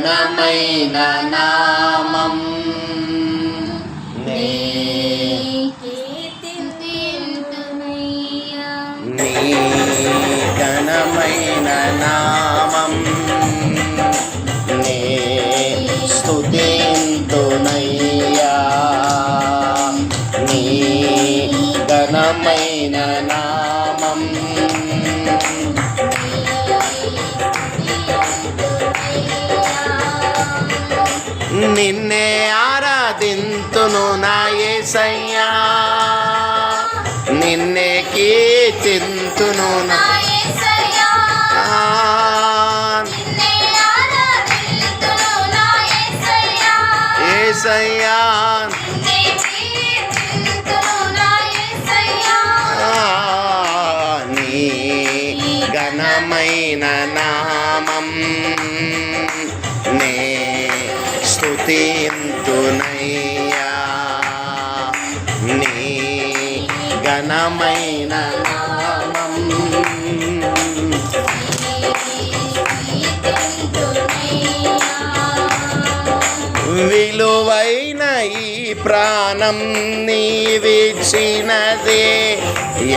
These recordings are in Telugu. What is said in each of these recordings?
ఘనమైన నామం నీ ఘనమైన నామం నీ స్తుతింతునయ్యా నీ ఘనమైన నామం నిన్నే ఆరాధింతును నా యేసయ్యా నిన్నే కీర్తింతును నా యేసయ్యా నీ ఘనమైన నామం నే స్తుతింతునయ్యా నీ ఘనమైన నామం విలువైన ఈ ప్రాణం నీవిచ్చినదే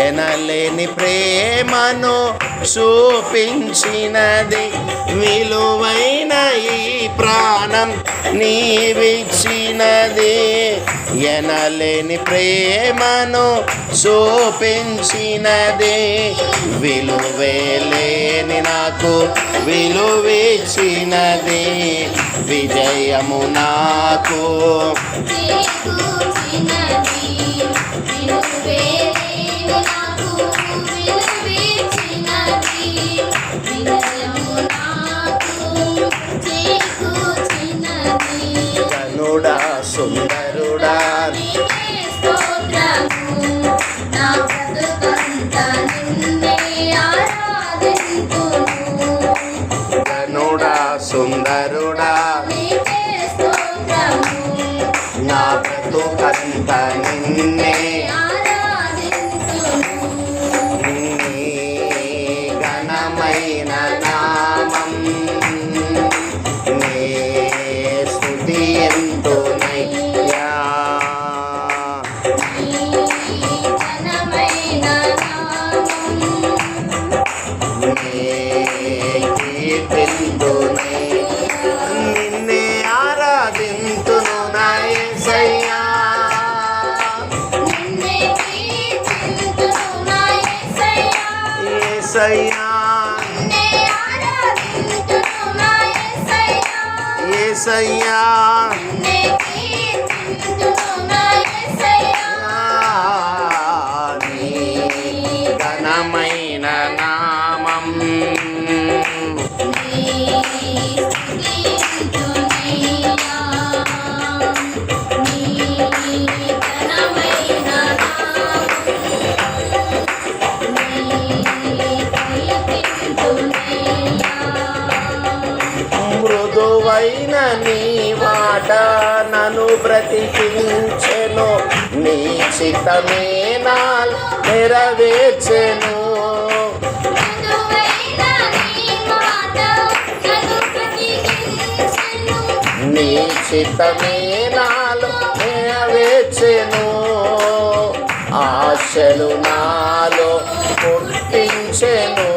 ఎనలేని ప్రేమను చూపించినది విలువైన ఈ ప్రాణం నీవిచ్చినది ఎనలేని ప్రేమను చూపించినది విలువేలేని నాకు విలువిచ్చినది విజయము నాకు కనుడా సుందరుడా కనుడా సుందరుడా నా బ్రతుకంత నిన్నే ఘనమైన నామం నే స్తుతింతునయ్యా నే కీర్తింతునయ్యా నిన్నే ఆరాధింతును నా యేసయ్యా యేసయ్యా యేసయ్యా నీ ఘనమైన నామం మృదువైన నీ మాట నన్ను బ్రతికించెను నీ చిత్తమే నాల్ నెరవేర్చెను నీ చిత్తమే నాలో నెరవేర్చెను ఆశలు నాలో పుట్టించెను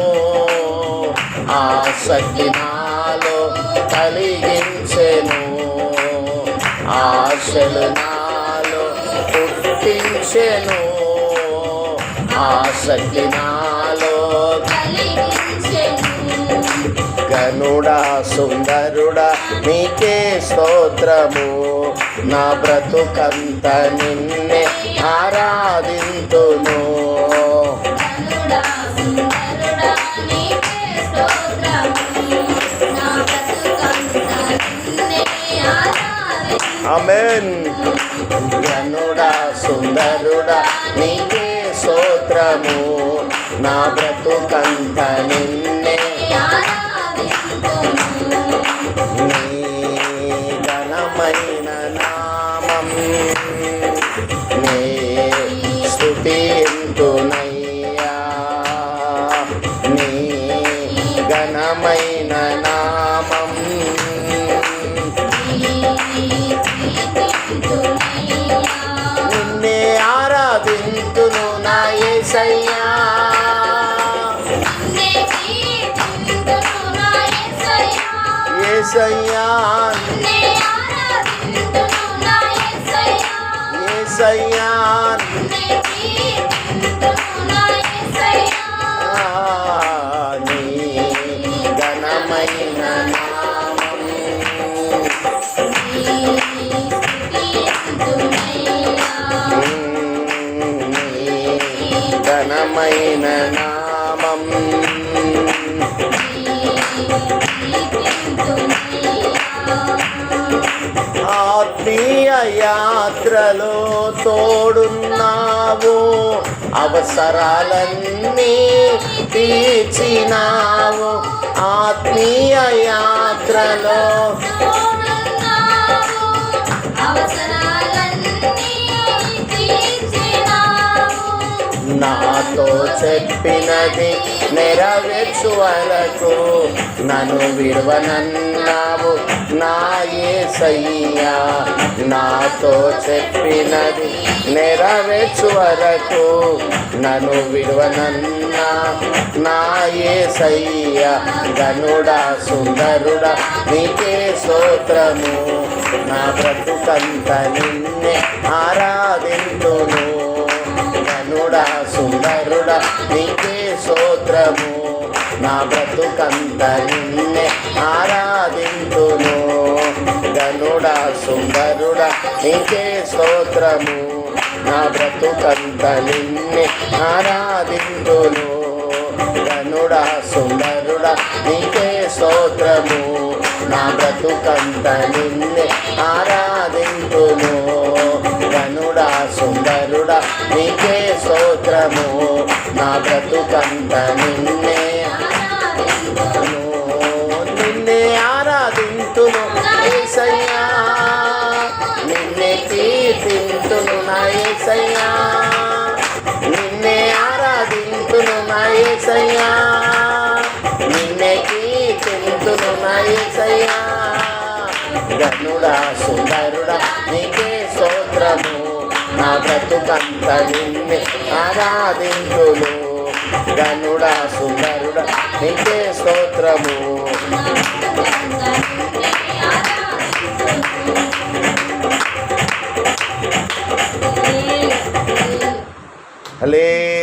ఆసక్తి నాలో కలిగించెను ఆశలు నాలో పుట్టించెను ఆసక్తి నాలో గనుడా సుందరుడా నీకే స్తోత్రము నా బ్రతుకంత నిన్నే ఆరాధింతును ఆమేన్ గనుడా సుందరుడా నీకే స్తోత్రము నా బ్రతుకంత నిన్నే నీ ఘనమైన నామం నే స్తుతింతునయ్యా నీ ఘనమైన నామం యేసయ్యా యేసయ్యా నీ ఘనమైన నామం ఘనమైన నామం ఆత్మీయ యాత్రలో తోడున్నావు అవసరాలన్నీ తీర్చినావు ఆత్మీయ యాత్రలో నాతో చెప్పినది నెరవేర్చు వరకు నన్ను విడవనన్నావు నా యేసయ్యా నాతో చెప్పినది నెరవేర్చు వరకు నన్ను విడవనన్నా నా యేసయ్యా గనుడా సుందరుడా నీకే స్తోత్రము నా బ్రతుకంత నిన్నే ఆరాధింతును గనుడా సుందరుడా నీకే స్తోత్రము నా బ్రతుకంత నిన్నే ఆరాధింతును గనుడా సుందరుడా నీకే స్తోత్రము నా బ్రతుకంత నిన్నే ఆరాధింతును గనుడా సుందరుడా నీకే స్తోత్రము నా బ్రతుకంత నిన్నే ఆరాధింతును గనుడా సుందరుడా నీకే స్తోత్రము నా బ్రతుకంత నిన్నే నిన్నే ఆరాధింతును యేసయ్యా నిన్నే కీర్తింతును నా యేసయ్యా నిన్నే ఆరాధింతును నా యేసయ్యా నిన్నే కీర్తింతును నా యేసయ్యా గనుడా సుందరుడా నీకే స్తోత్రము నా బ్రతుకంత నిన్నే ఆరాధింతును గనుడా సుందరుడా నీకే స్తోత్రము హల్లెలూయా